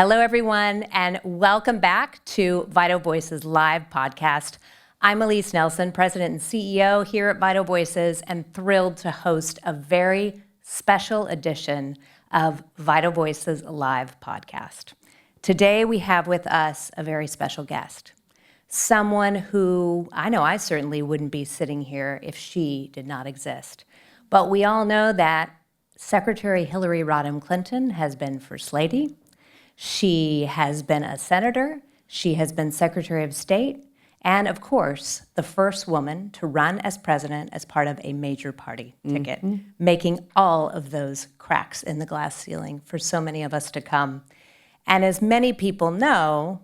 Hello, everyone, and welcome back to Vital Voices Live podcast. I'm Alyse Nelson, President and CEO here at Vital Voices, and thrilled to host a very special edition of Vital Voices Live podcast. Today, we have with us a very special guest, someone who I know I certainly wouldn't be sitting here if she did not exist. But we all know that Secretary Hillary Rodham Clinton has been First Lady. She has been a senator, she has been Secretary of State, and of course, the first woman to run as president as part of a major party ticket, making all of those cracks in the glass ceiling for so many of us to come. And as many people know,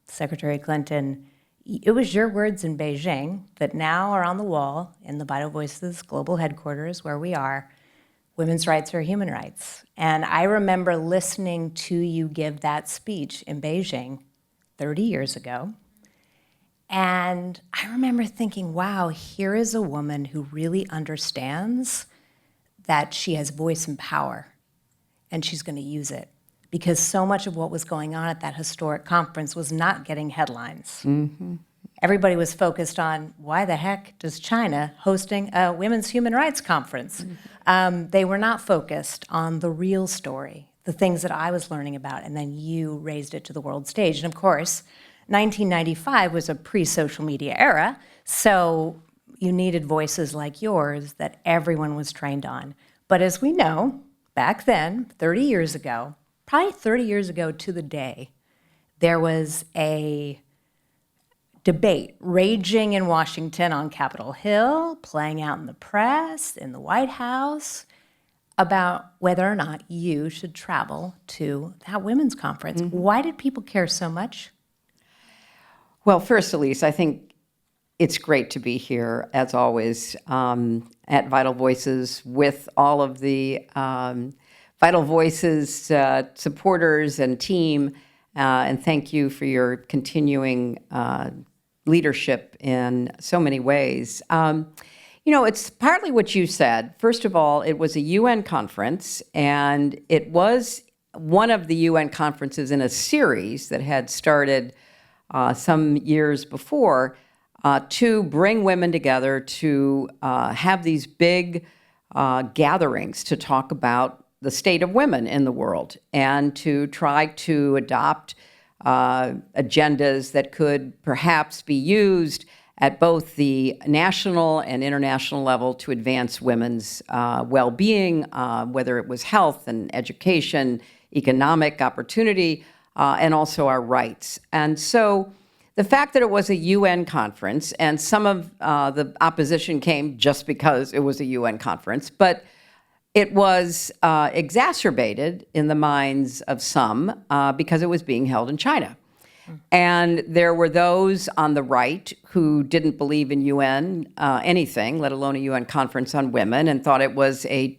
Secretary Clinton, it was your words in Beijing that now are on the wall in the Vital Voices global headquarters where we are. Women's rights are human rights. And I remember listening to you give that speech in Beijing 30 years ago. And I remember thinking, wow, here is a woman who really understands that she has voice and power, and she's going to use it. Because so much of what was going on at that historic conference was not getting headlines. Everybody was focused on, why the heck does China hosting a women's human rights conference? They were not focused on the real story, the things that I was learning about, and then you raised it to the world stage. And of course, 1995 was a pre-social media era, so you needed voices like yours that everyone was trained on. But as we know, back then, 30 years ago, probably 30 years ago to the day, there was a debate raging in Washington on Capitol Hill, playing out in the press, in the White House, about whether or not you should travel to that women's conference. Why did people care so much? Well, first, Alyse, I think it's great to be here, as always, at Vital Voices with all of the Vital Voices supporters and team, and thank you for your continuing leadership in so many ways. It's partly what you said. First of all, it was a UN conference, and it was one of the UN conferences in a series that had started some years before to bring women together to have these big gatherings to talk about the state of women in the world and to try to adopt agendas that could perhaps be used at both the national and international level to advance women's well-being, whether it was health and education, economic opportunity, and also our rights. And so the fact that it was a UN conference, and some of the opposition came just because it was a UN conference, but it was exacerbated in the minds of some because it was being held in China. And there were those on the right who didn't believe in UN anything, let alone a UN conference on women, and thought it was a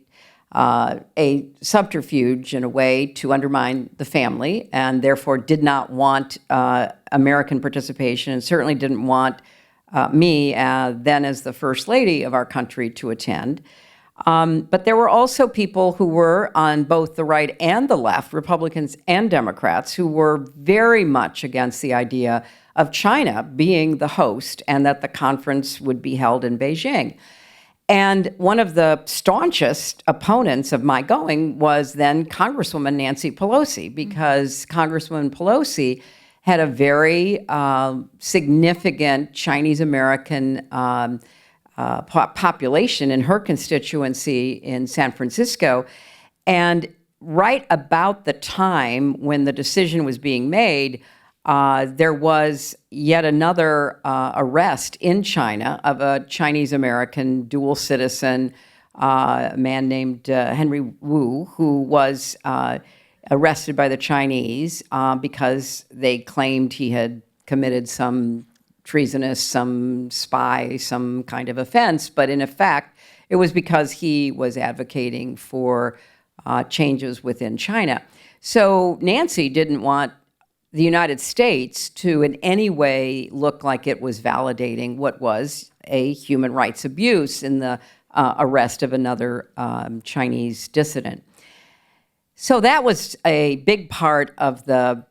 subterfuge in a way to undermine the family, and therefore did not want American participation, and certainly didn't want me, then as the First Lady of our country, to attend. But there were also people who were on both the right and the left, Republicans and Democrats, who were very much against the idea of China being the host and that the conference would be held in Beijing. And one of the staunchest opponents of my going was then Congresswoman Nancy Pelosi, because Congresswoman Pelosi had a very significant Chinese-American population in her constituency in San Francisco. And right about the time when the decision was being made, there was yet another arrest in China of a Chinese-American dual citizen, a man named Henry Wu, who was arrested by the Chinese because they claimed he had committed some treasonous, some spy, some kind of offense. But in effect, it was because he was advocating for changes within China. So Nancy didn't want the United States to in any way look like it was validating what was a human rights abuse in the arrest of another Chinese dissident. So that was a big part of the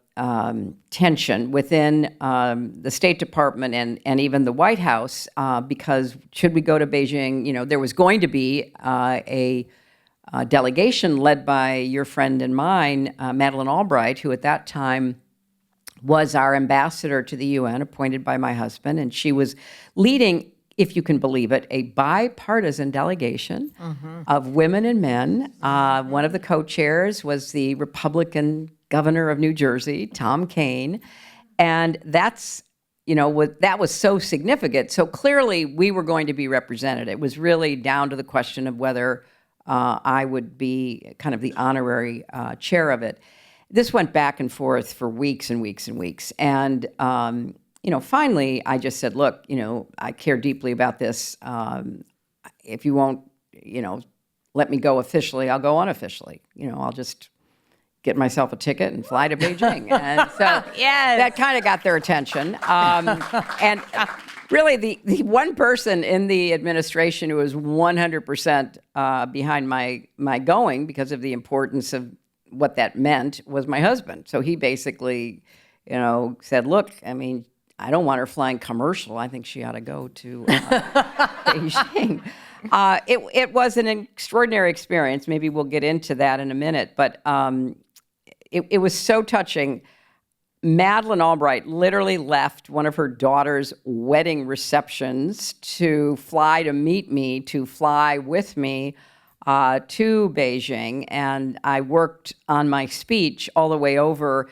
tension within the State Department and even the White House, because should we go to Beijing? There was going to be a delegation led by your friend and mine, Madeleine Albright, who at that time was our ambassador to the UN, appointed by my husband, and she was leading, if you can believe it, a bipartisan delegation of women and men. One of the co-chairs was the Republican governor of New Jersey, Tom Kean, and that was so significant. So clearly we were going to be represented. It was really down to the question of whether I would be kind of the honorary chair of it. This went back and forth for weeks and weeks and weeks. And, finally I just said, look, I care deeply about this. If you won't, let me go officially, I'll go unofficially. I'll just get myself a ticket and fly to Beijing. And so Yes. that kind of got their attention. And really, the one person in the administration who was 100% behind my going because of the importance of what that meant was my husband. So he basically, said, look, I don't want her flying commercial. I think she ought to go to Beijing. It was an extraordinary experience. Maybe we'll get into that in a minute. But it was so touching. Madeleine Albright literally left one of her daughter's wedding receptions to fly to meet me, to fly with me to Beijing. And I worked on my speech all the way over,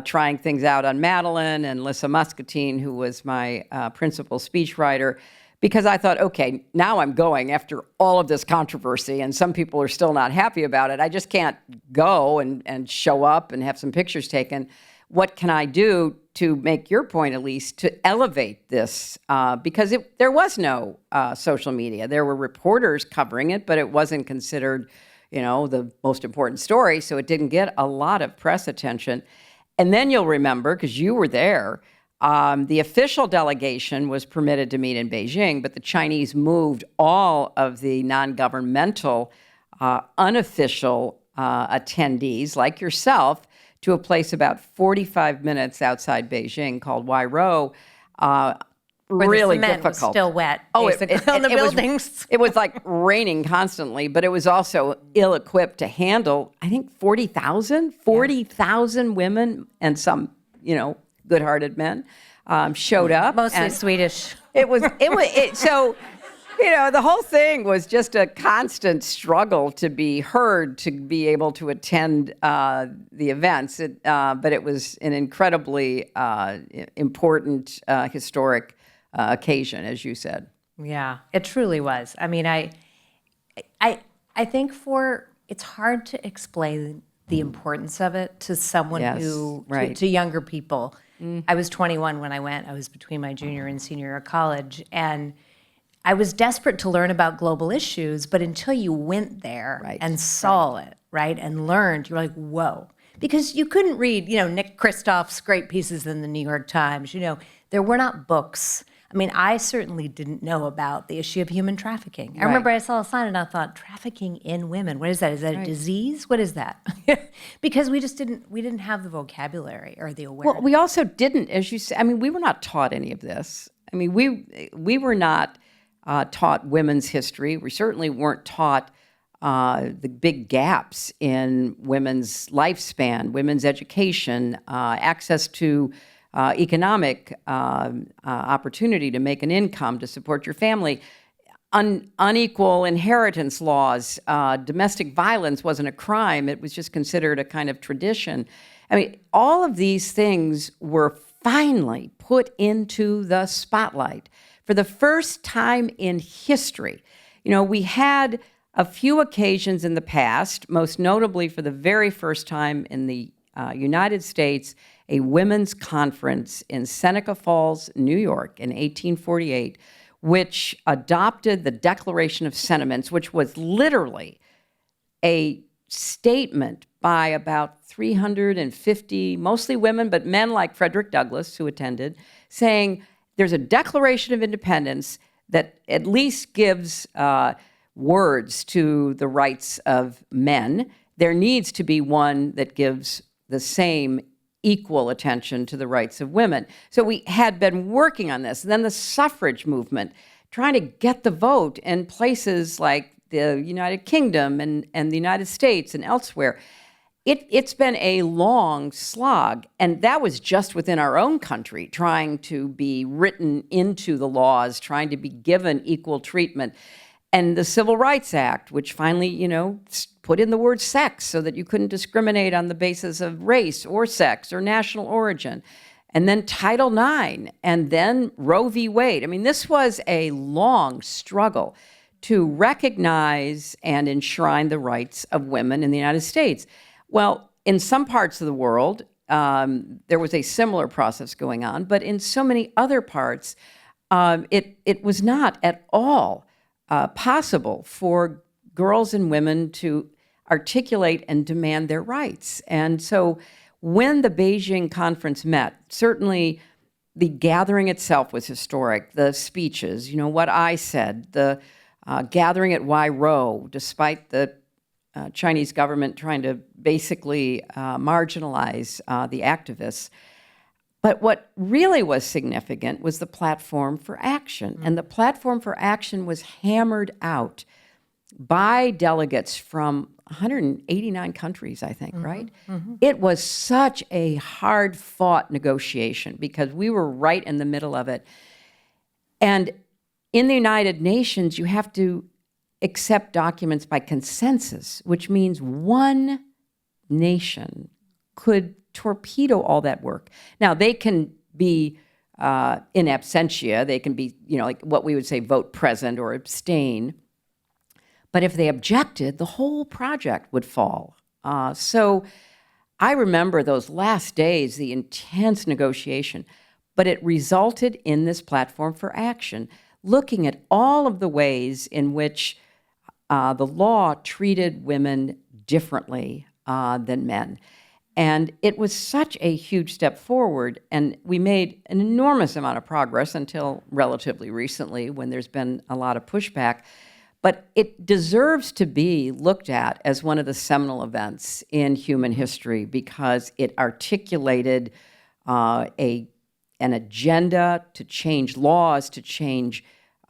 trying things out on Madeleine and Lissa Muscatine, who was my principal speechwriter, because I thought, okay, now I'm going after all of this controversy, and some people are still not happy about it. I just can't go and show up and have some pictures taken. What can I do to make your point, Alyse, to elevate this? Because there was no social media. There were reporters covering it, but it wasn't considered, the most important story, so it didn't get a lot of press attention. And then you'll remember, because you were there, the official delegation was permitted to meet in Beijing, but the Chinese moved all of the non-governmental, unofficial attendees, like yourself, to a place about 45 minutes outside Beijing called Wairou. Really the cement difficult. Was still wet, it basically, on the buildings. It was like raining constantly, but it was also ill-equipped to handle, I think, 40,000 women and some, good-hearted men showed up. Mostly Swedish. So the whole thing was just a constant struggle to be heard, to be able to attend the events. But it was an incredibly important, historic occasion, as you said. Yeah, it truly was. I think it's hard to explain the importance of it to someone to younger people. I was 21 when I went. I was between my junior and senior year of college, and I was desperate to learn about global issues, but until you went there and saw it, and learned, you're like, whoa. Because you couldn't read, Nick Kristof's great pieces in the New York Times. There were not books. I certainly didn't know about the issue of human trafficking. I remember I saw a sign and I thought, trafficking in women, what is that? Is that a disease? What is that? Because we didn't have the vocabulary or the awareness. Well, we also didn't, as you said, we were not taught any of this. We were not taught women's history. We certainly weren't taught the big gaps in women's lifespan, women's education, access to economic opportunity to make an income, to support your family, unequal inheritance laws, domestic violence wasn't a crime. It was just considered a kind of tradition. All of these things were finally put into the spotlight for the first time in history. We had a few occasions in the past, most notably for the very first time in the United States, a women's conference in Seneca Falls, New York in 1848, which adopted the Declaration of Sentiments, which was literally a statement by about 350, mostly women, but men like Frederick Douglass, who attended, saying there's a Declaration of Independence that at least gives words to the rights of men. there needs to be one that gives the same equal attention to the rights of women. So we had been working on this. And then the suffrage movement, trying to get the vote in places like the United Kingdom and the United States and elsewhere. It's been a long slog, and that was just within our own country, trying to be written into the laws, trying to be given equal treatment. And the Civil Rights Act, which finally, put in the word sex so that you couldn't discriminate on the basis of race or sex or national origin. And then Title IX, and then Roe v. Wade. I mean, this was a long struggle to recognize and enshrine the rights of women in the United States. Well, in some parts of the world, there was a similar process going on, but in so many other parts, it was not at all possible for girls and women to articulate and demand their rights. And so when the Beijing conference met, certainly the gathering itself was historic. The speeches, what I said, the gathering at Roe, despite the Chinese government trying to basically marginalize the activists. But what really was significant was the platform for action. Mm-hmm. And the platform for action was hammered out by delegates from 189 countries, I think, mm-hmm. right? Mm-hmm. It was such a hard-fought negotiation because we were right in the middle of it. And in the United Nations, you have to accept documents by consensus, which means one nation could torpedo all that work. Now, they can be in absentia. They can be, like what we would say, vote present or abstain. But if they objected, the whole project would fall. So I remember those last days, the intense negotiation, but it resulted in this platform for action, looking at all of the ways in which the law treated women differently than men. And it was such a huge step forward, and we made an enormous amount of progress until relatively recently when there's been a lot of pushback. But it deserves to be looked at as one of the seminal events in human history because it articulated an agenda to change laws, to change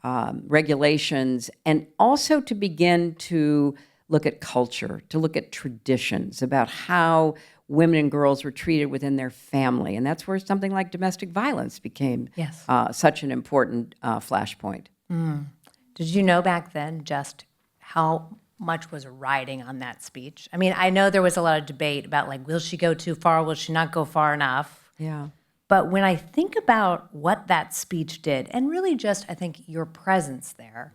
regulations, and also to begin to look at culture, to look at traditions about how women and girls were treated within their family. And that's where something like domestic violence became such an important flashpoint. Mm. Did you know back then just how much was riding on that speech? I mean, I know there was a lot of debate about, like, will she go too far? Will she not go far enough? Yeah. But when I think about what that speech did, and really just, I think, your presence there,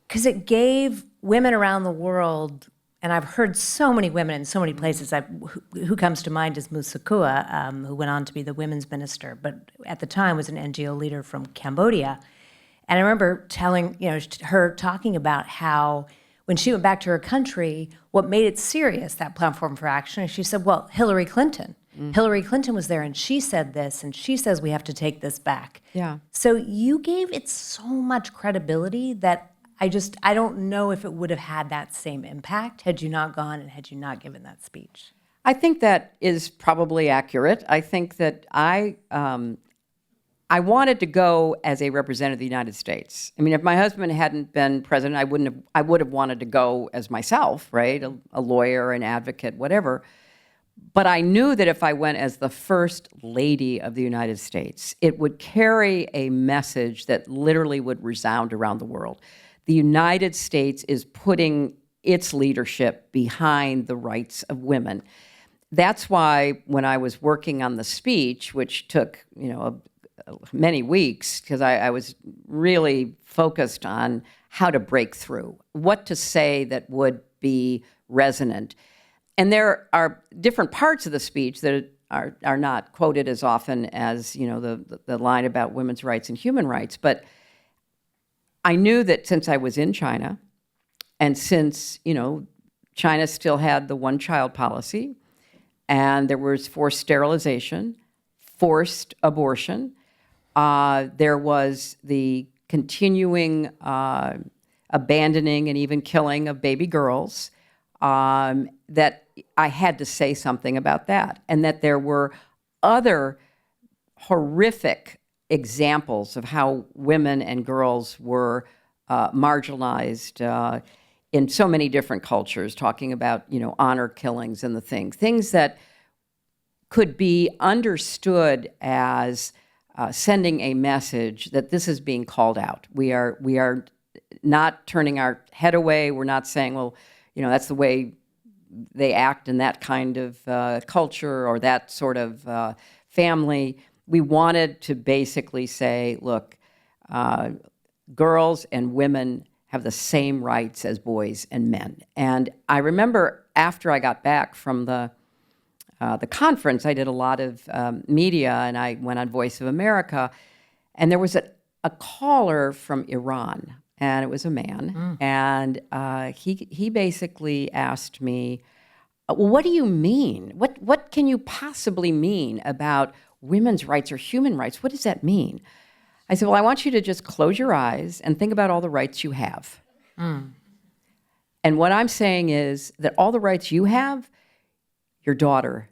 because it gave women around the world, and I've heard so many women in so many places, who comes to mind is Musakua, who went on to be the women's minister, but at the time was an NGO leader from Cambodia. And I remember telling, her talking about how when she went back to her country, what made it serious, that platform for action, she said, well, Hillary Clinton. Mm-hmm. Hillary Clinton was there, and she said this, and she says we have to take this back. Yeah. So you gave it so much credibility that I don't know if it would have had that same impact had you not gone and had you not given that speech. I think that is probably accurate. I think that I wanted to go as a representative of the United States. I mean, if my husband hadn't been president, I would have wanted to go as myself, right? A lawyer, an advocate, whatever. But I knew that if I went as the first lady of the United States, it would carry a message that literally would resound around the world. The United States is putting its leadership behind the rights of women. That's why when I was working on the speech, which took, many weeks, because I was really focused on how to break through, what to say that would be resonant. And there are different parts of the speech that are not quoted as often as, the line about women's rights and human rights. But I knew that since I was in China, and since, China still had the one-child policy, and there was forced sterilization, forced abortion, there was the continuing abandoning and even killing of baby girls. that I had to say something about that, and that there were other horrific examples of how women and girls were marginalized in so many different cultures, talking about, honor killings and the things that could be understood as sending a message that this is being called out. We are not turning our head away. We're not saying, well, that's the way they act in that kind of culture or that sort of family. We wanted to basically say, look, girls and women have the same rights as boys and men. And I remember after I got back from the conference, I did a lot of media, and I went on Voice of America, and there was a caller from Iran, and it was a man, and he basically asked me, well, what do you mean? What can you possibly mean about women's rights or human rights? What does that mean? I said, well, I want you to just close your eyes and think about all the rights you have. And what I'm saying is that all the rights you have, your daughter,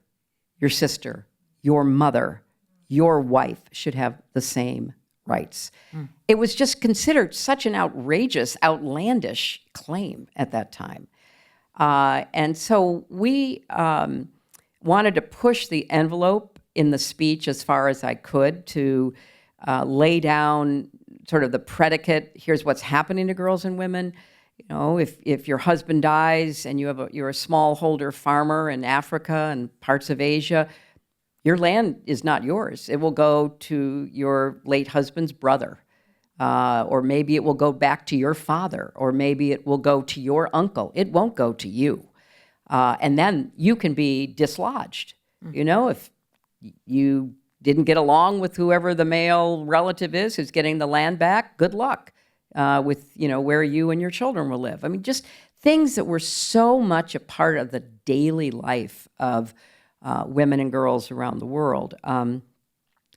your sister, your mother, your wife should have the same rights. It was just considered such an outrageous, outlandish claim at that time. And so we wanted to push the envelope in the speech as far as I could to lay down sort of the predicate. Here's what's happening to girls and women. If your husband dies and you're a smallholder farmer in Africa and parts of Asia, your land is not yours. It will go to your late husband's brother, or maybe it will go back to your father, or maybe it will go to your uncle. It won't go to you. And then you can be dislodged. If you didn't get along with whoever the male relative is who's getting the land back, good luck with, where you and your children will live. I mean, just things that were so much a part of the daily life of women and girls around the world.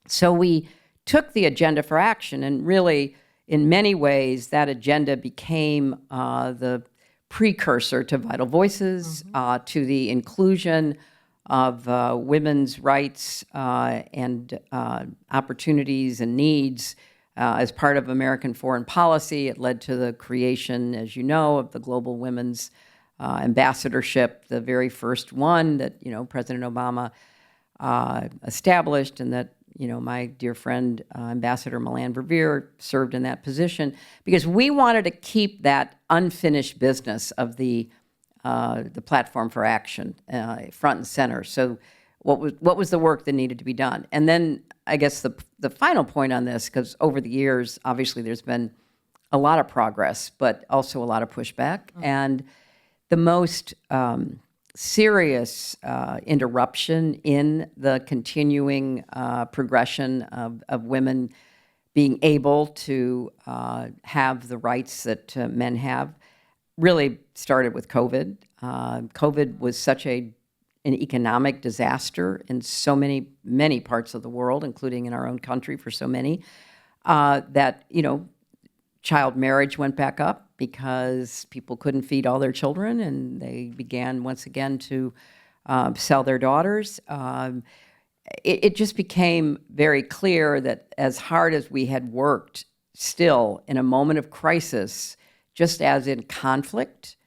So we took the agenda for action, and really, in many ways, that agenda became the precursor to Vital Voices, to the inclusion of women's rights and opportunities and needs as part of American foreign policy. It led to the creation, as you know, of the Global Women's Ambassadorship, the very first one that, President Obama established, and that, my dear friend, Ambassador Milan Verveer, served in that position, because we wanted to keep that unfinished business of the platform for action front and center. So what was the work that needed to be done? And then I guess the final point on this, because over the years, obviously there's been a lot of progress, but also a lot of pushback. And the most serious interruption in the continuing progression of women being able to have the rights that men have really started with COVID. COVID was such an economic disaster in so many parts of the world, including in our own country for so many, that, child marriage went back up because people couldn't feed all their children, and they began once again to sell their daughters. It just became very clear that as hard as we had worked, still in a moment of crisis, just as in conflict,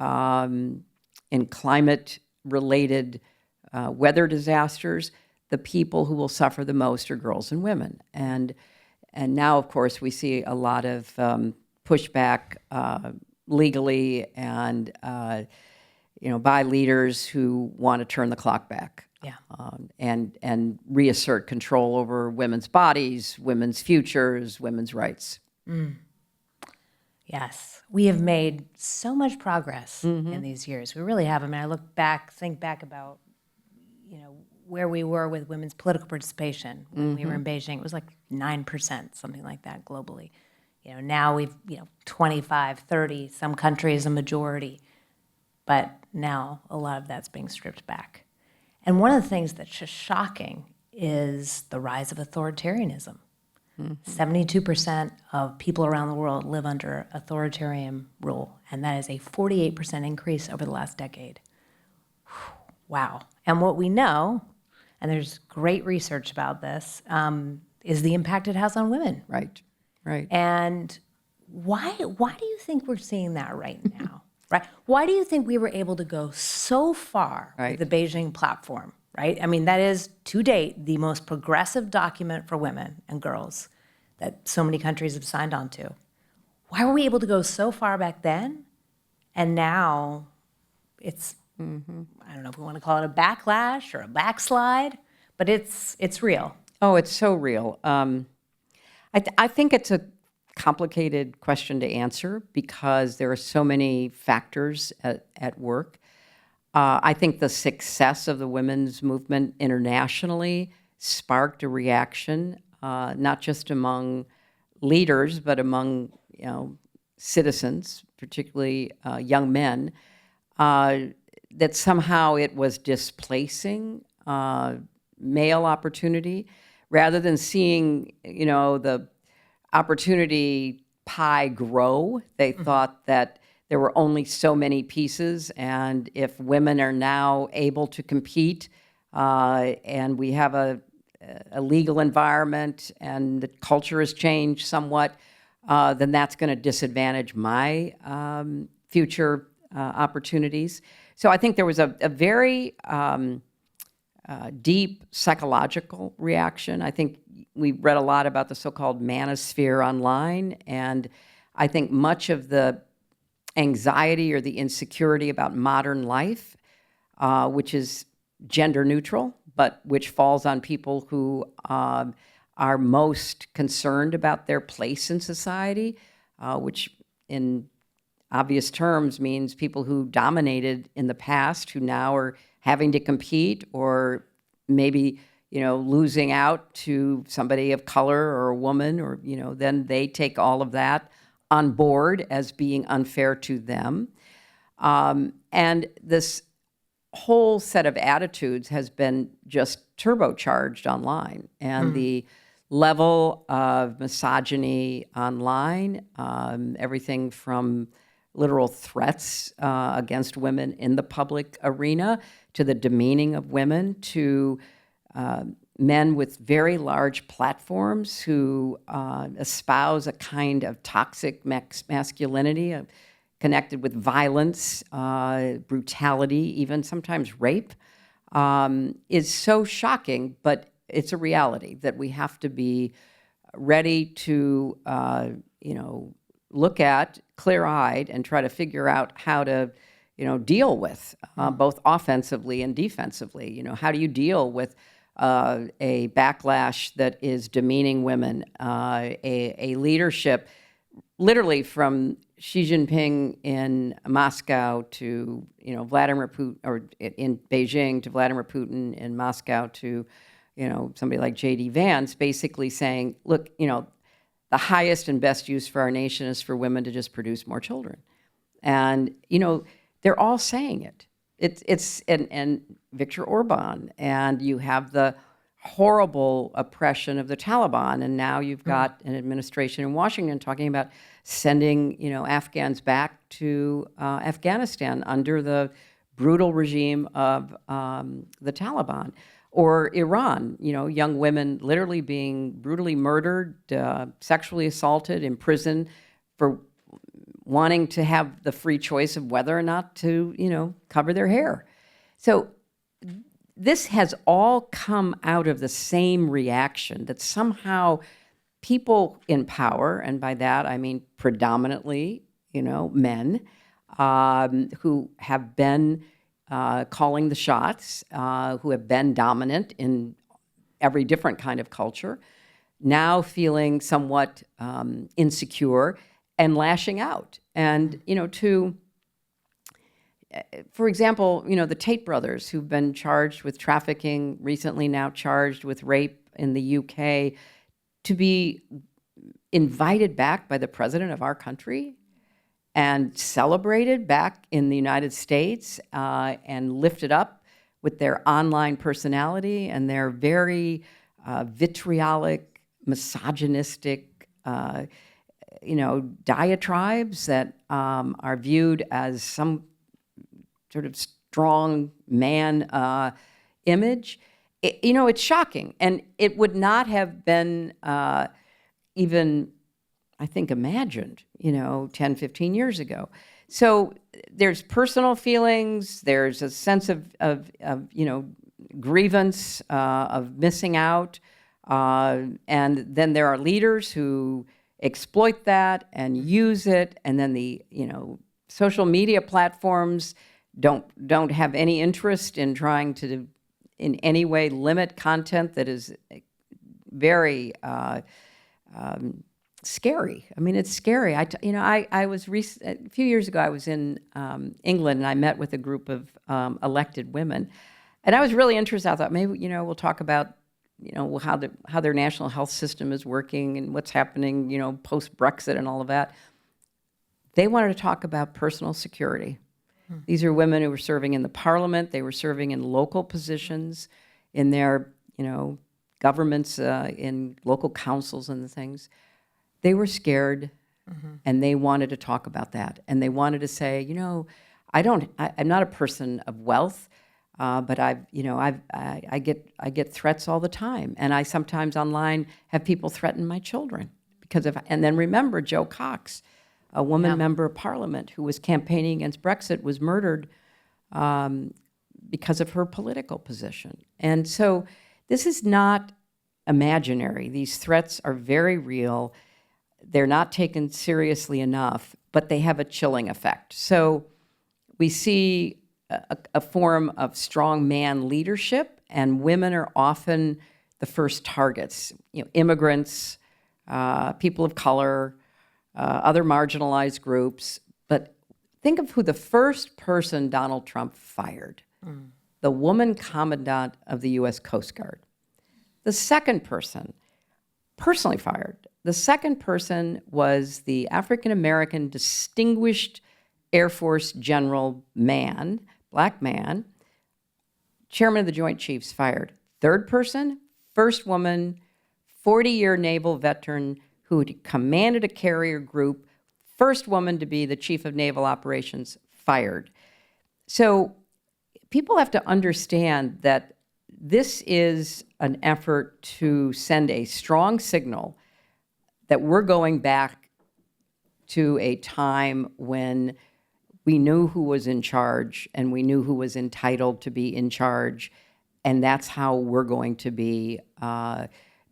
in climate-related weather disasters, the people who will suffer the most are girls and women. And now, of course, we see a lot of pushback legally and by leaders who want to turn the clock back. Yeah. And reassert control over women's bodies, women's futures, women's rights. Yes, we have made so much progress in these years. We really have. I mean, I think back about, where we were with women's political participation when we were in Beijing. It was like 9%, something like that globally. Now we've, 25, 30, some countries a majority, but now a lot of that's being stripped back. And one of the things that's just shocking is the rise of authoritarianism. 72% of people around the world live under authoritarian rule, and that is a 48% increase over the last decade. Wow. And what we know, and there's great research about this, is the impact it has on women. Right, right. And why do you think we're seeing that right now? Right? Why do you think we were able to go so far Right. with the Beijing platform? Right? I mean, that is to date the most progressive document for women and girls that so many countries have signed on to. Why were we able to go so far back then, and now it's I don't know if we want to call it a backlash or a backslide, but it's real. Oh, it's so real. I think it's a complicated question to answer because there are so many factors at work. I think the success of the women's movement internationally sparked a reaction, not just among leaders, but among citizens, particularly young men, that somehow it was displacing male opportunity, rather than seeing the opportunity pie grow. They thought that there were only so many pieces, and if women are now able to compete, and we have a legal environment and the culture has changed somewhat, then that's going to disadvantage my future opportunities. So I think there was a very deep psychological reaction. I think we read a lot about the so-called manosphere online, and I think much of the anxiety or the insecurity about modern life, which is gender neutral, but which falls on people who are most concerned about their place in society, which in obvious terms means people who dominated in the past, who now are having to compete, or maybe losing out to somebody of color or a woman, or then they take all of that on board as being unfair to them. And this whole set of attitudes has been just turbocharged online, and the level of misogyny online, everything from literal threats against women in the public arena, to the demeaning of women, to men with very large platforms who espouse a kind of toxic masculinity connected with violence, brutality, even sometimes rape, is so shocking, but it's a reality that we have to be ready to look at clear-eyed and try to figure out how to deal with, both offensively and defensively. How do you deal with a backlash that is demeaning women, a leadership literally from Xi Jinping in Moscow to Vladimir Putin, or in Beijing to Vladimir Putin in Moscow to somebody like J.D. Vance, basically saying, look, the highest and best use for our nation is for women to just produce more children. And they're all saying it. And Viktor Orban, and you have the horrible oppression of the Taliban, and now you've got an administration in Washington talking about sending Afghans back to Afghanistan under the brutal regime of the Taliban. Or Iran, young women literally being brutally murdered, sexually assaulted, imprisoned for wanting to have the free choice of whether or not to, cover their hair. So this has all come out of the same reaction that somehow people in power, and by that I mean predominantly, men, who have been calling the shots, who have been dominant in every different kind of culture, now feeling somewhat insecure and lashing out. And, for example, the Tate brothers, who've been charged with trafficking, recently now charged with rape in the UK, to be invited back by the president of our country and celebrated back in the United States, and lifted up with their online personality and their very vitriolic, misogynistic, diatribes that are viewed as some sort of strong man image. It's shocking. And it would not have been even, I think, imagined, 10, 15 years ago. So there's personal feelings, there's a sense of grievance, of missing out. And then there are leaders who exploit that and use it. And then the, social media platforms don't have any interest in trying to, in any way, limit content that is very scary. I mean, it's scary. I was a few years ago. I was in England, and I met with a group of elected women, and I was really interested. I thought maybe we'll talk about how their national health system is working and what's happening post Brexit and all of that. They wanted to talk about personal security. These are women who were serving in the parliament. They were serving in local positions in their governments, in local councils and the things. They were scared, and they wanted to talk about that. And they wanted to say, I'm not a person of wealth, but I get threats all the time. And I sometimes online have people threaten my children because of, and then remember Joe Cox, a woman member of parliament who was campaigning against Brexit, was murdered because of her political position. And so this is not imaginary. These threats are very real. They're not taken seriously enough, but they have a chilling effect. So we see a form of strong man leadership, and women are often the first targets. Immigrants, people of color, other marginalized groups. But think of who the first person Donald Trump fired. The woman commandant of the U.S. Coast Guard. The second person, personally fired, the second person was the African-American distinguished Air Force general man, black man, chairman of the Joint Chiefs, fired. Third person, first woman, 40-year naval veteran who had commanded a carrier group, first woman to be the chief of naval operations, fired. So people have to understand that this is an effort to send a strong signal that we're going back to a time when we knew who was in charge and we knew who was entitled to be in charge, and that's how we're going to be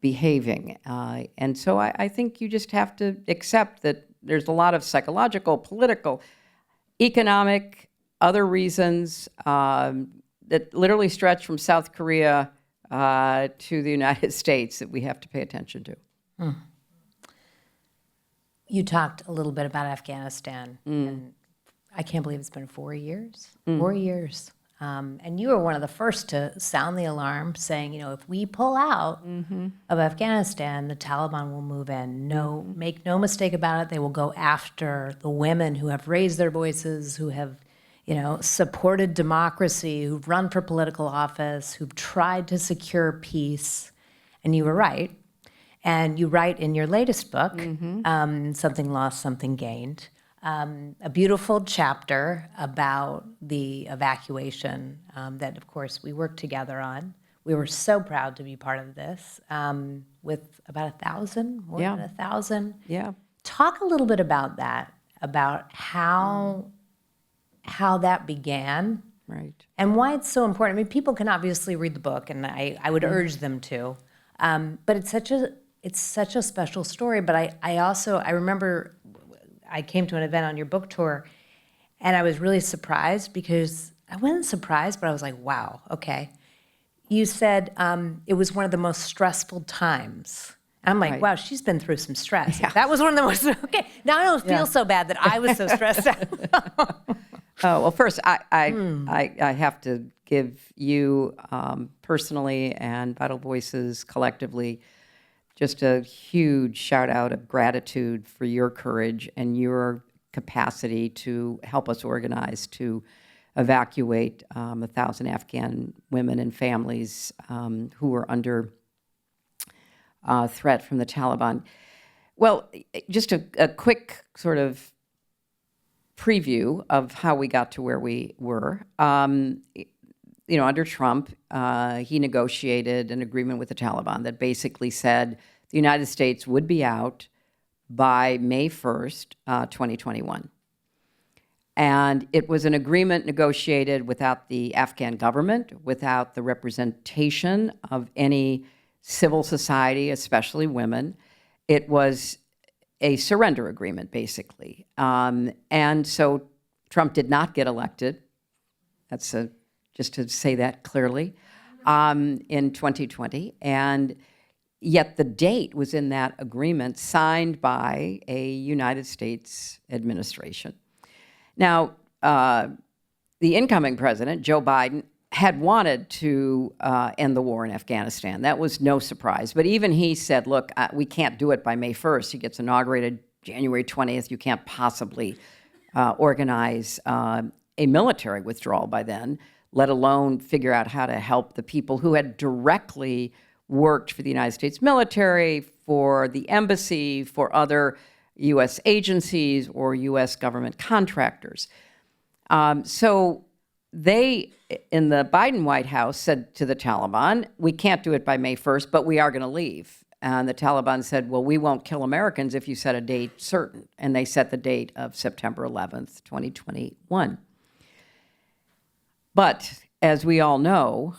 behaving. And so I think you just have to accept that there's a lot of psychological, political, economic, other reasons that literally stretch from South Korea to the United States that we have to pay attention to. You talked a little bit about Afghanistan, and I can't believe it's been 4 years. 4 years. And you were one of the first to sound the alarm, saying, if we pull out of Afghanistan, the Taliban will move in. Make no mistake about it, they will go after the women who have raised their voices, who have supported democracy, who've run for political office, who've tried to secure peace. And you were right. And you write in your latest book, Something Lost, Something Gained, a beautiful chapter about the evacuation that, of course, we worked together on. We were so proud to be part of this with about 1,000, more than 1,000. Yeah. Talk a little bit about that, about how that began. Right. And why it's so important. I mean, people can obviously read the book, and I would urge them to. But it's such a special story. But I remember I came to an event on your book tour, and I was really surprised because I wasn't surprised, but I was like, wow, okay. You said it was one of the most stressful times. I'm like, wow, she's been through some stress. Yeah. That was one of the most, okay. Now I don't feel so bad that I was so stressed out. Oh, well, first, I have to give you personally and Vital Voices collectively just a huge shout out of gratitude for your courage and your capacity to help us organize to evacuate 1,000 Afghan women and families who were under threat from the Taliban. Well, just a quick sort of preview of how we got to where we were. Under Trump, he negotiated an agreement with the Taliban that basically said the United States would be out by May 1st, 2021. And it was an agreement negotiated without the Afghan government, without the representation of any civil society, especially women. It was a surrender agreement, basically. And so Trump did not get elected. That's just to say that clearly, in 2020. And yet the date was in that agreement signed by a United States administration. Now, the incoming president, Joe Biden, had wanted to end the war in Afghanistan. That was no surprise. But even he said, look, we can't do it by May 1st. He gets inaugurated January 20th. You can't possibly organize a military withdrawal by then, let alone figure out how to help the people who had directly worked for the United States military, for the embassy, for other U.S. agencies or U.S. government contractors. So they, in the Biden White House, said to the Taliban, we can't do it by May 1st, but we are going to leave. And the Taliban said, well, we won't kill Americans if you set a date certain. And they set the date of September 11th, 2021. But as we all know,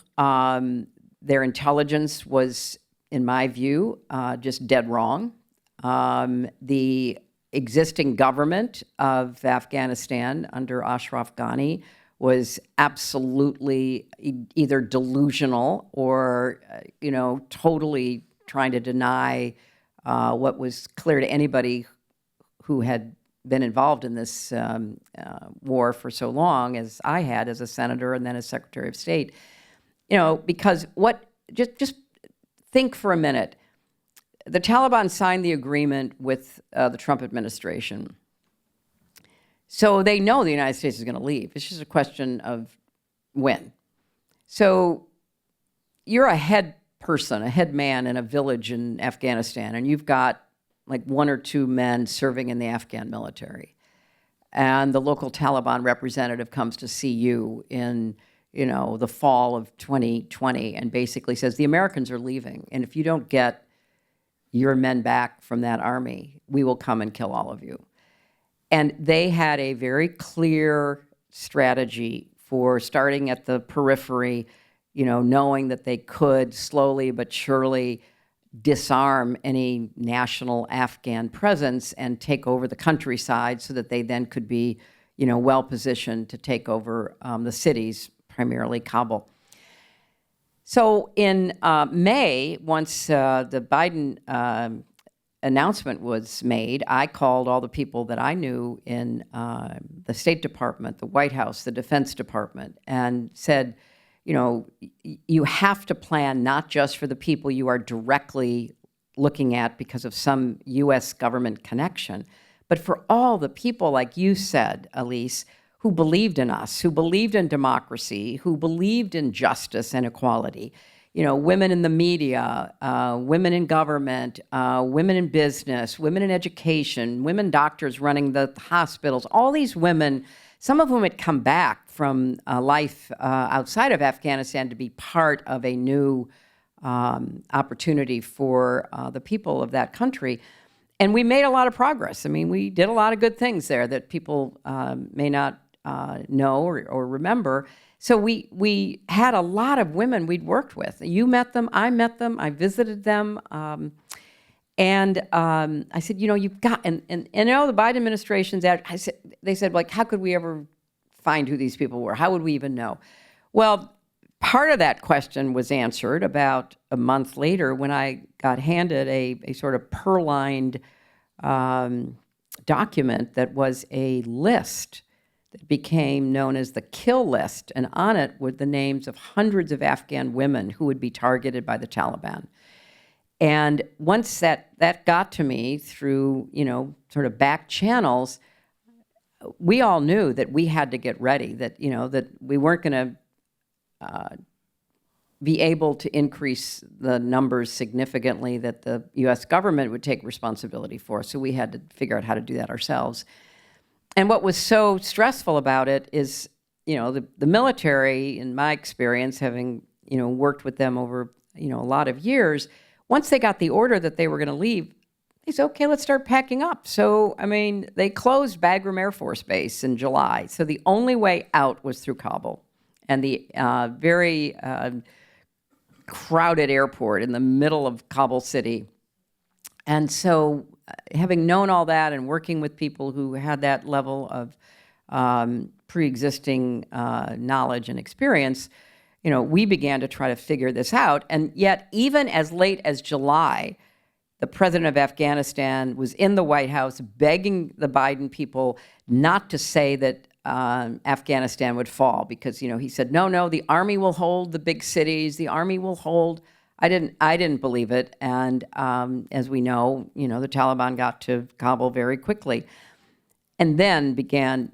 their intelligence was, in my view, just dead wrong. The existing government of Afghanistan under Ashraf Ghani was absolutely either delusional or, totally trying to deny what was clear to anybody who had been involved in this war for so long as I had as a senator and then as Secretary of State. Because just think for a minute. The Taliban signed the agreement with the Trump administration. So they know the United States is going to leave. It's just a question of when. So you're a head person, a head man in a village in Afghanistan, and you've got like one or two men serving in the Afghan military. And the local Taliban representative comes to see you in, the fall of 2020 and basically says, the Americans are leaving. And if you don't get your men back from that army, we will come and kill all of you. And they had a very clear strategy for starting at the periphery, knowing that they could slowly but surely disarm any national Afghan presence and take over the countryside so that they then could be, well positioned to take over the cities, primarily Kabul. So in May, once the Biden announcement was made, I called all the people that I knew in the State Department, the White House, the Defense Department, and said, you have to plan not just for the people you are directly looking at because of some U.S. government connection, but for all the people, like you said, Alyse, who believed in us, who believed in democracy, who believed in justice and equality. Women in the media, women in government, women in business, women in education, women doctors running the hospitals, all these women, some of whom had come back from life outside of Afghanistan to be part of a new opportunity for the people of that country. And we made a lot of progress. I mean, we did a lot of good things there that people may not know or remember. So we had a lot of women we'd worked with. You met them, I visited them. And I said, you've got, and the Biden administration's out, they said, like, how could we ever find who these people were? How would we even know? Well, part of that question was answered about a month later when I got handed a sort of purloined document that was a list that became known as the kill list. And on it were the names of hundreds of Afghan women who would be targeted by the Taliban. And once that got to me through, sort of back channels, we all knew that we had to get ready, that, that we weren't going to be able to increase the numbers significantly that the U.S. government would take responsibility for. So we had to figure out how to do that ourselves. And what was so stressful about it is, the military, in my experience, having, worked with them over, a lot of years, once they got the order that they were going to leave, they said, okay, let's start packing up. So, they closed Bagram Air Force Base in July. So the only way out was through Kabul. And the very crowded airport in the middle of Kabul city. And so having known all that and working with people who had that level of pre-existing knowledge and experience, we began to try to figure this out. And yet, even as late as July, the president of Afghanistan was in the White House begging the Biden people not to say that Afghanistan would fall because, he said, no, the army will hold the big cities. The army will hold. I didn't believe it. And as we know, the Taliban got to Kabul very quickly. And then began,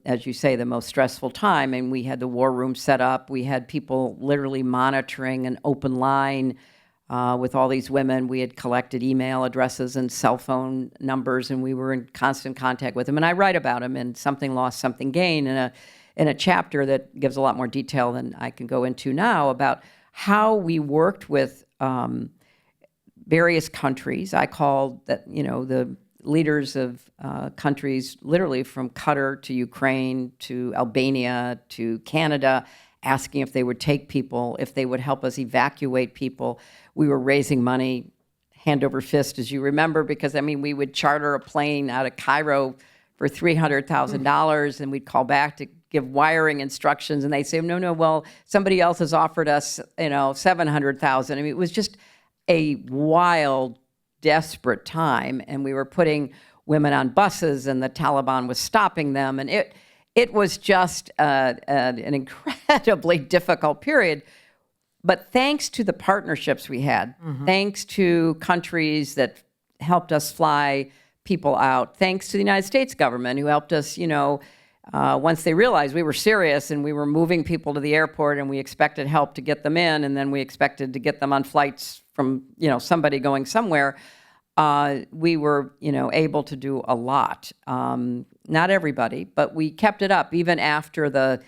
as you say, the most stressful time. And we had the war room set up. We had people literally monitoring an open line with all these women. We had collected email addresses and cell phone numbers, and we were in constant contact with them. And I write about them in Something Lost, Something Gained in a chapter that gives a lot more detail than I can go into now about how we worked with various countries. I called that, the leaders of countries literally from Qatar to Ukraine to Albania to Canada, asking if they would take people, if they would help us evacuate people. We were raising money hand over fist, as you remember, because, we would charter a plane out of Cairo for $300,000, and we'd call back to give wiring instructions, and they'd say, no, well, somebody else has offered us, $700,000. It was just a wild, desperate time, and we were putting women on buses, and the Taliban was stopping them, and it was just an incredibly difficult period. But thanks to the partnerships we had, thanks to countries that helped us fly people out, thanks to the United States government who helped us, once they realized we were serious and we were moving people to the airport and we expected help to get them in, and then we expected to get them on flights from, somebody going somewhere, we were, able to do a lot. Not everybody, but we kept it up even after the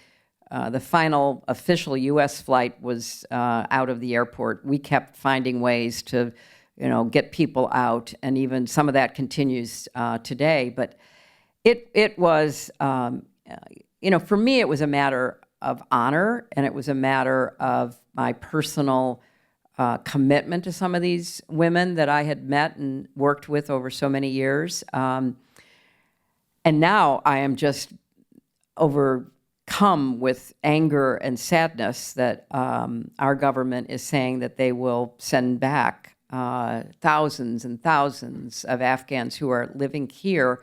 final official U.S. flight was out of the airport. We kept finding ways to, get people out, and even some of that continues today. But it was, for me, it was a matter of honor, and it was a matter of my personal commitment to some of these women that I had met and worked with over so many years. And now I am just overcome with anger and sadness that our government is saying that they will send back thousands and thousands of Afghans who are living here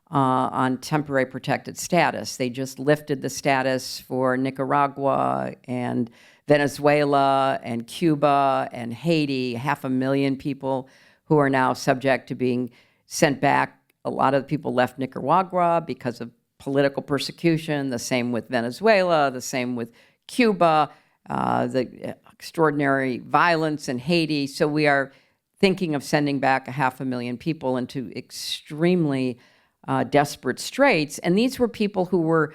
on temporary protected status. They just lifted the status for Nicaragua and Venezuela and Cuba and Haiti, 500,000 people who are now subject to being sent back. A lot of the people left Nicaragua because of political persecution, the same with Venezuela, the same with Cuba, the extraordinary violence in Haiti. So we are thinking of sending back 500,000 people into extremely desperate straits. And these were people who were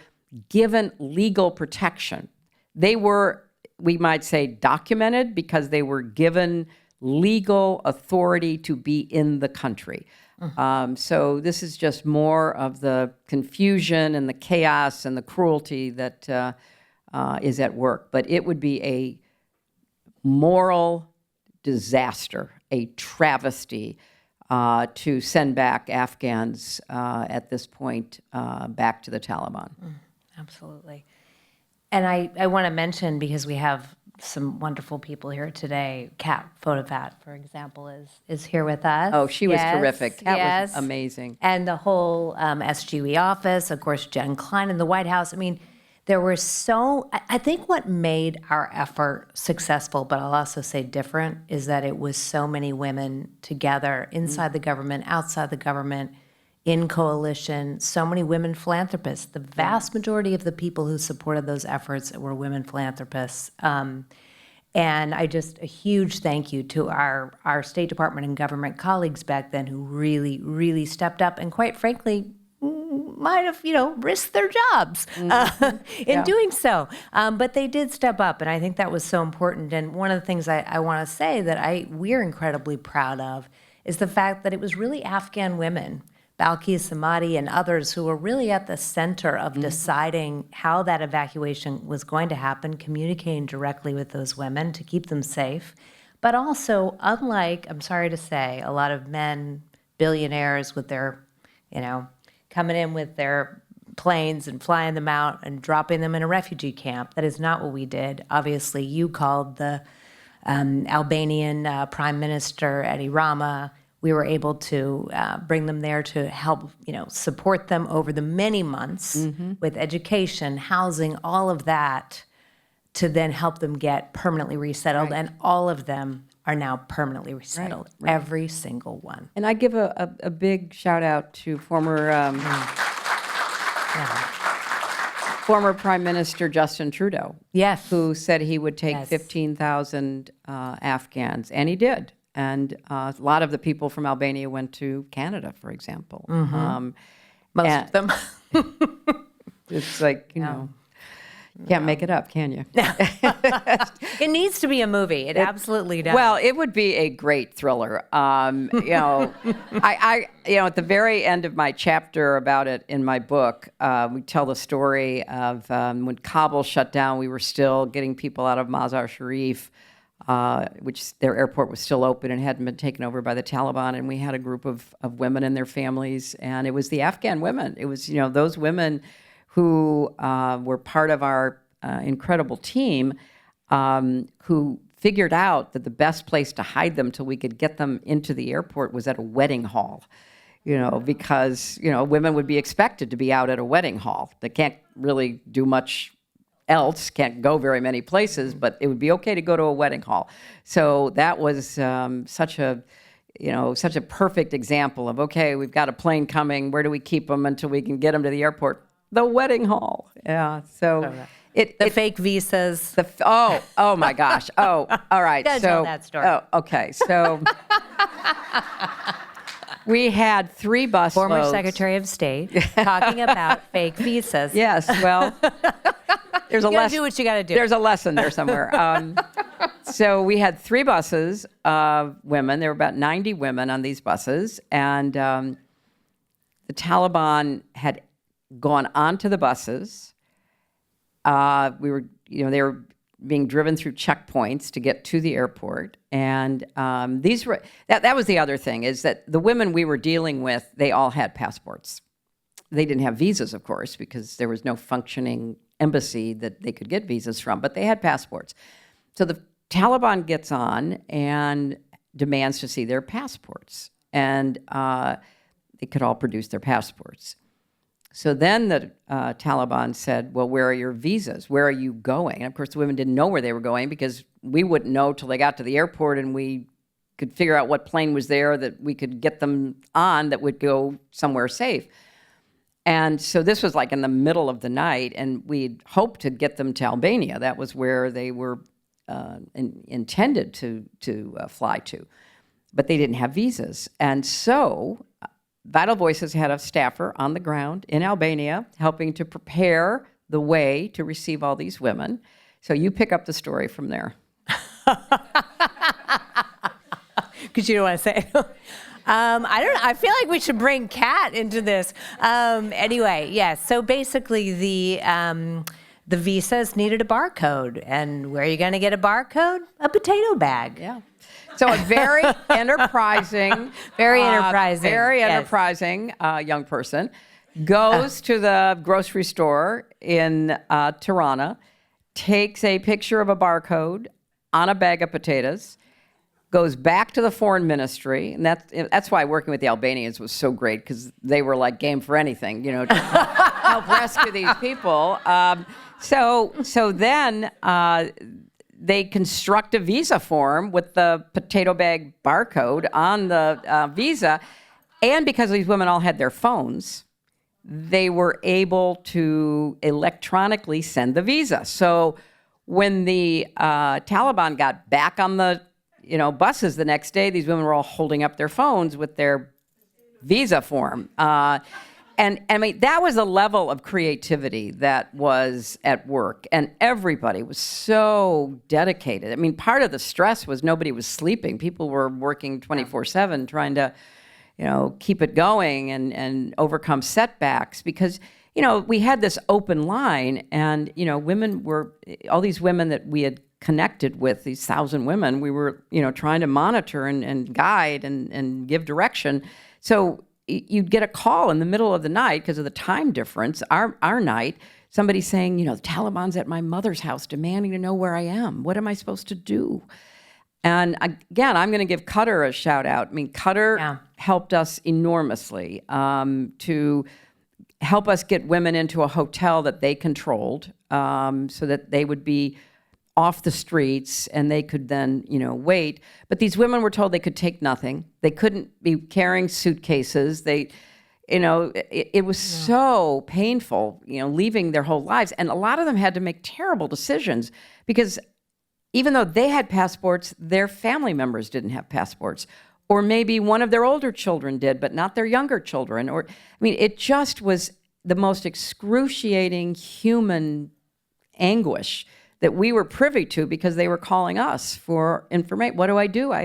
given legal protection. They were, we might say, documented because they were given legal authority to be in the country. So this is just more of the confusion and the chaos and the cruelty that is at work. But it would be a moral disaster, a travesty to send back Afghans at this point back to the Taliban. Absolutely. And I want to mention, because we have some wonderful people here today, Kat Photofat, for example, is here with us. Oh, she was terrific. Kat yes. was amazing. And the whole SGE office, of course, Jen Klein in the White House. There were I think what made our effort successful, but I'll also say different, is that it was so many women together inside the government, outside the government, in coalition, so many women philanthropists. The vast majority of the people who supported those efforts were women philanthropists. And a huge thank you to our State Department and government colleagues back then who really, really stepped up and quite frankly, might have, risked their jobs in doing so. But they did step up, and I think that was so important. And one of the things I want to say that we're incredibly proud of is the fact that it was really Afghan women, Balkis, Samadi, and others who were really at the center of deciding how that evacuation was going to happen, communicating directly with those women to keep them safe. But also, unlike, I'm sorry to say, a lot of men, billionaires with their, coming in with their planes and flying them out and dropping them in a refugee camp. That is not what we did. Obviously, you called the Albanian Prime Minister Edi Rama. We were able to bring them there to help, support them over the many months with education, housing, all of that, to then help them get permanently resettled. And all of them are now permanently resettled, every single one. And I give a big shout out to former Prime Minister Justin Trudeau, who said he would take 15,000 Afghans, and he did. And a lot of the people from Albania went to Canada, for example. Most of them. It's like, can't make it up, can you? It needs to be a movie. It absolutely does. Well, it would be a great thriller. I at the very end of my chapter about it in my book, we tell the story of when Kabul shut down. We were still getting people out of Mazar Sharif, which their airport was still open and hadn't been taken over by the Taliban. And we had a group of women and their families, and it was the Afghan women. It was those women who were part of our incredible team, who figured out that the best place to hide them till we could get them into the airport was at a wedding hall, because, women would be expected to be out at a wedding hall. They can't really do much else, can't go very many places, but it would be okay to go to a wedding hall. So that was such a perfect example of, okay, we've got a plane coming. Where do we keep them until we can get them to the airport? The wedding hall. Yeah. So the fake visas. Oh my gosh. Oh, all right. Tell that story. Oh, okay. So we had 3 busloads. Former Secretary of State talking about fake visas. Yes. Well, there's a lesson. You gotta do what you gotta do. There's a lesson there somewhere. So we had 3 buses of women. There were about 90 women on these buses, and the Taliban had gone onto the buses. They were being driven through checkpoints to get to the airport, and these were that was the other thing, is that the women we were dealing with, they all had passports. They didn't have visas, of course, because there was no functioning embassy that they could get visas from, but they had passports. So the Taliban gets on and demands to see their passports, and they could all produce their passports. So then the Taliban said, well, where are your visas? Where are you going? And of course, the women didn't know where they were going, because we wouldn't know till they got to the airport and we could figure out what plane was there that we could get them on that would go somewhere safe. And so this was like in the middle of the night, and we'd hoped to get them to Albania. That was where they were intended to fly to. But they didn't have visas. And so Vital Voices had a staffer on the ground in Albania helping to prepare the way to receive all these women. So you pick up the story from there. Because you don't want to say. I don't know. I feel like we should bring Kat into this. Anyway, yes. So basically, the visas needed a barcode, and where are you going to get a barcode? A potato bag. Yeah. So a very enterprising, young person goes to the grocery store in Tirana, takes a picture of a barcode on a bag of potatoes, goes back to the foreign ministry, and that's why working with the Albanians was so great, because they were like game for anything, to help rescue these people. So then they construct a visa form with the potato bag barcode on the visa, and because these women all had their phones, they were able to electronically send the visa. So when the Taliban got back on the buses the next day, these women were all holding up their phones with their visa form. And I mean, that was a level of creativity that was at work, and everybody was so dedicated. I mean, part of the stress was nobody was sleeping. People were working 24/7 trying to, keep it going and overcome setbacks because, we had this open line and, women were, all these women that we had connected with, these 1,000 women, we were, trying to monitor and guide and give direction. So you'd get a call in the middle of the night because of the time difference, our night, somebody saying, the Taliban's at my mother's house demanding to know where I am. What am I supposed to do? And again, I'm going to give Qatar a shout out. I mean, Qatar helped us enormously to help us get women into a hotel that they controlled so that they would be off the streets and they could then, wait. But these women were told they could take nothing. They couldn't be carrying suitcases. It was so painful, leaving their whole lives. And a lot of them had to make terrible decisions because even though they had passports, their family members didn't have passports. Or maybe one of their older children did, but not their younger children. It just was the most excruciating human anguish that we were privy to because they were calling us for information. What do I do? I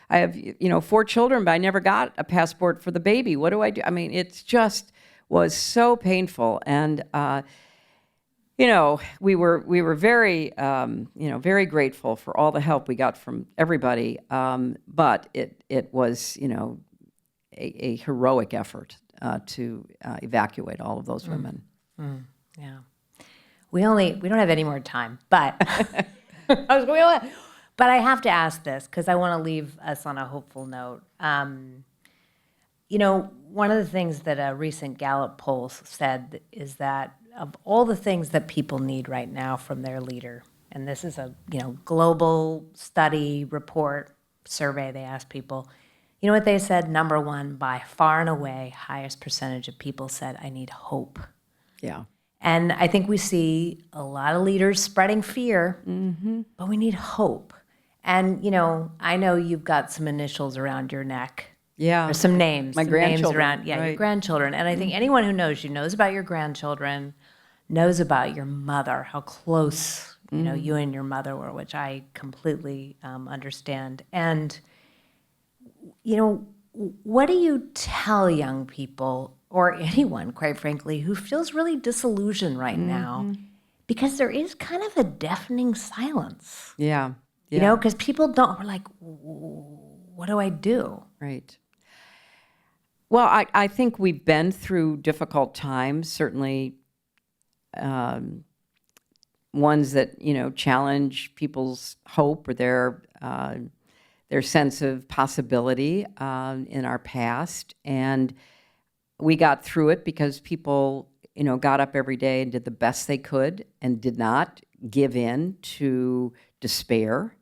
have 4 children, but I never got a passport for the baby. What do I do? I mean, it just was so painful. And, we were very, very grateful for all the help we got from everybody. But it was, a heroic effort to evacuate all of those women. Yeah. We don't have any more time, but but I have to ask this because I want to leave us on a hopeful note. One of the things that a recent Gallup poll said is that of all the things that people need right now from their leader, and this is a global study report survey, they asked people, you know what they said? Number one, by far and away, highest percentage of people said, I need hope. Yeah. And I think we see a lot of leaders spreading fear, but we need hope. And, I know you've got some initials around your neck. Yeah. Or some names. My grandchildren. Names around, your grandchildren. And I think anyone who knows you knows about your grandchildren, knows about your mother, how close, you and your mother were, which I completely understand. And, what do you tell young people or anyone, quite frankly, who feels really disillusioned right now? Because there is kind of a deafening silence. Yeah. Because people we're like, what do I do? Right. Well, I think we've been through difficult times, certainly ones that, challenge people's hope or their sense of possibility in our past. And we got through it because people, got up every day and did the best they could and did not give in to despair.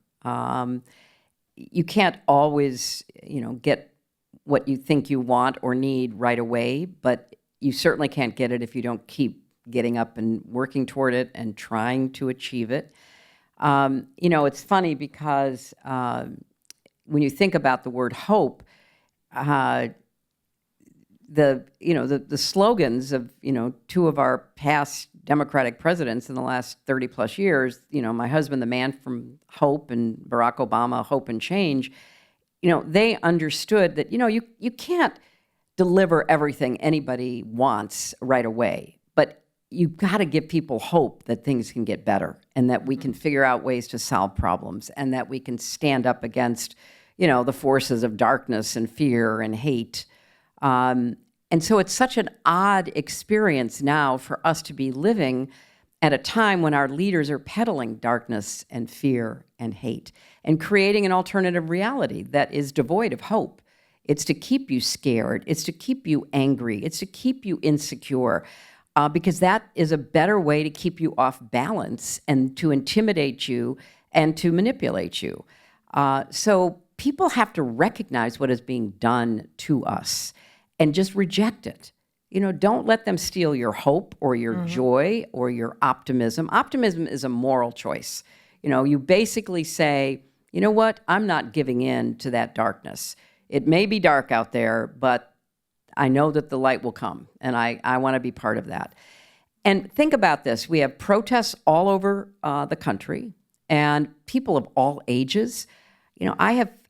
You can't always, get what you think you want or need right away, but you certainly can't get it if you don't keep getting up and working toward it and trying to achieve it. It's funny because when you think about the word hope, the slogans of, 2 of our past Democratic presidents in the last 30 plus years, my husband, the man from hope, and Barack Obama, hope and change, they understood that, you can't deliver everything anybody wants right away, but you've got to give people hope that things can get better and that we can figure out ways to solve problems and that we can stand up against, the forces of darkness and fear and hate. And so it's such an odd experience now for us to be living at a time when our leaders are peddling darkness and fear and hate and creating an alternative reality that is devoid of hope. It's to keep you scared. It's to keep you angry. It's to keep you insecure, because that is a better way to keep you off balance and to intimidate you and to manipulate you. So people have to recognize what is being done to us and just reject it. don't let them steal your hope or your joy or your optimism. Optimism is a moral choice. You basically say, you know what, I'm not giving in to that darkness. It may be dark out there, but I know that the light will come, and I want to be part of that. And think about this. We have protests all over the country, and people of all ages.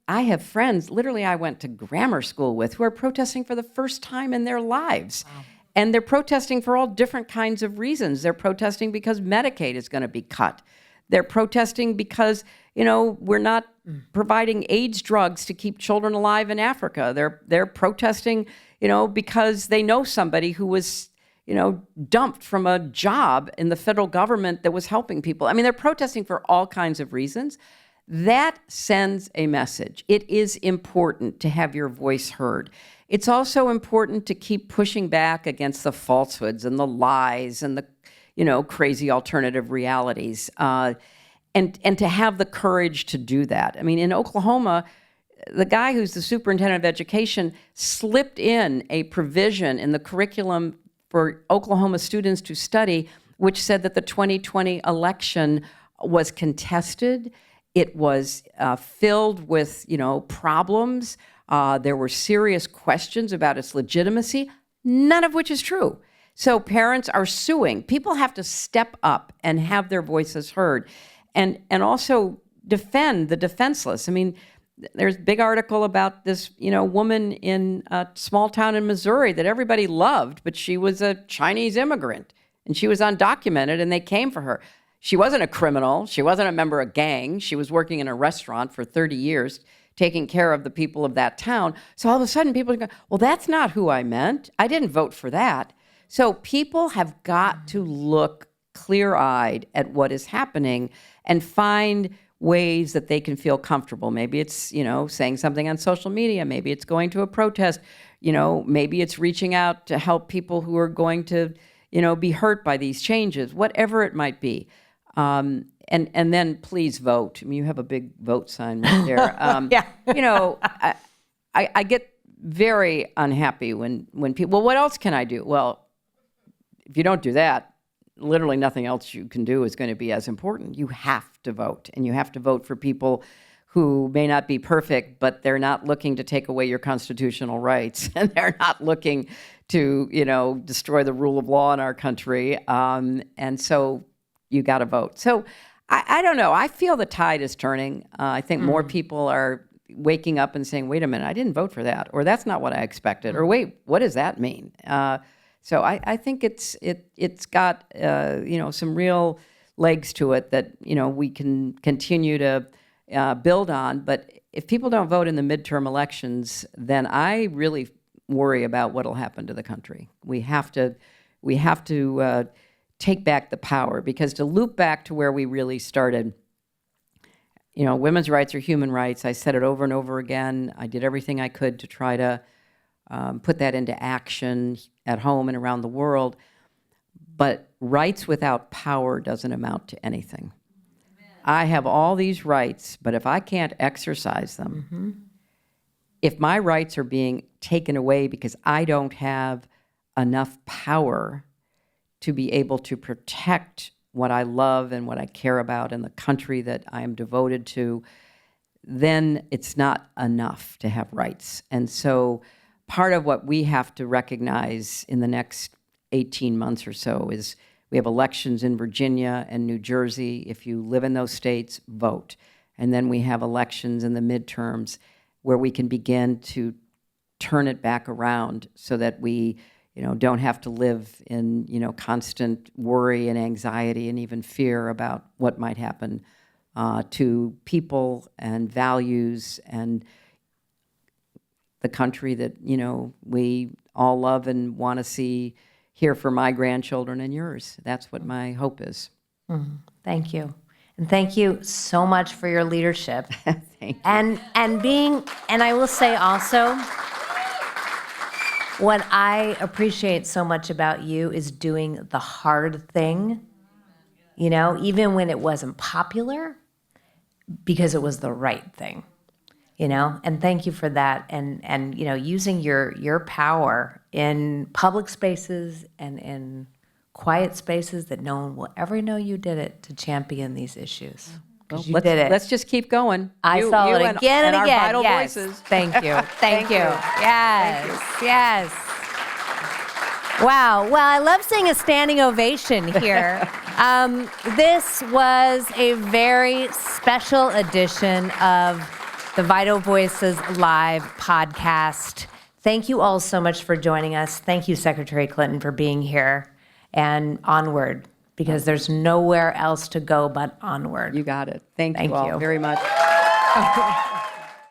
I have friends, literally I went to grammar school with, who are protesting for the first time in their lives. Wow. And they're protesting for all different kinds of reasons. They're protesting because Medicaid is going to be cut. They're protesting because, we're not providing AIDS drugs to keep children alive in Africa. They're protesting, because they know somebody who was, dumped from a job in the federal government that was helping people. I mean, they're protesting for all kinds of reasons. That sends a message. It is important to have your voice heard. It's also important to keep pushing back against the falsehoods and the lies and the, crazy alternative realities, and to have the courage to do that. I mean, in Oklahoma, the guy who's the superintendent of education slipped in a provision in the curriculum for Oklahoma students to study, which said that the 2020 election was contested. It was filled with, problems. There were serious questions about its legitimacy, none of which is true. So parents are suing. People have to step up and have their voices heard, and also defend the defenseless. I mean, there's a big article about this, woman in a small town in Missouri that everybody loved, but she was a Chinese immigrant, and she was undocumented, and they came for her. She wasn't a criminal. She wasn't a member of a gang. She was working in a restaurant for 30 years, taking care of the people of that town. So all of a sudden, people are going, well, that's not who I meant. I didn't vote for that. So people have got to look clear-eyed at what is happening and find ways that they can feel comfortable. Maybe it's, saying something on social media. Maybe it's going to a protest. Maybe it's reaching out to help people who are going to, be hurt by these changes, whatever it might be. And then please vote. I mean, you have a big vote sign right there. Yeah. I get very unhappy when people, well, what else can I do? Well, if you don't do that, literally nothing else you can do is going to be as important. You have to vote, and you have to vote for people who may not be perfect, but they're not looking to take away your constitutional rights, and they're not looking to, destroy the rule of law in our country. And so you got to vote. So I don't know. I feel the tide is turning. I think more people are waking up and saying, wait a minute, I didn't vote for that, or that's not what I expected, or wait, what does that mean? So I think it's got some real legs to it that we can continue to build on. But if people don't vote in the midterm elections, then I really worry about what will happen to the country. We have to take back the power, because to loop back to where we really started, women's rights are human rights. I said it over and over again. I did everything I could to try to put that into action at home and around the world. But rights without power doesn't amount to anything. Amen. I have all these rights, but if I can't exercise them, if my rights are being taken away because I don't have enough power to be able to protect what I love and what I care about and the country that I am devoted to, then it's not enough to have rights. And so part of what we have to recognize in the next 18 months or so is we have elections in Virginia and New Jersey. If you live in those states, vote. And then we have elections in the midterms where we can begin to turn it back around so that we don't have to live in, constant worry and anxiety and even fear about what might happen to people and values and the country that, we all love and want to see here for my grandchildren and yours. That's what my hope is. Thank you. And thank you so much for your leadership. Thank you. And I will say also, what I appreciate so much about you is doing the hard thing, even when it wasn't popular, because it was the right thing. and thank you for that. And using your power in public spaces and in quiet spaces that no one will ever know you did it to champion these issues. Because you did it. Let's just keep going. I saw it again and our again. vital Yes. voices. Thank you. Thank you. you. Yes. Yes. Wow. Well, I love seeing a standing ovation here. This was a very special edition of the Vital Voices Live podcast. Thank you all so much for joining us. Thank you, Secretary Clinton, for being here. And onward, because there's nowhere else to go but onward. You got it. Thank Thank you all you. very much.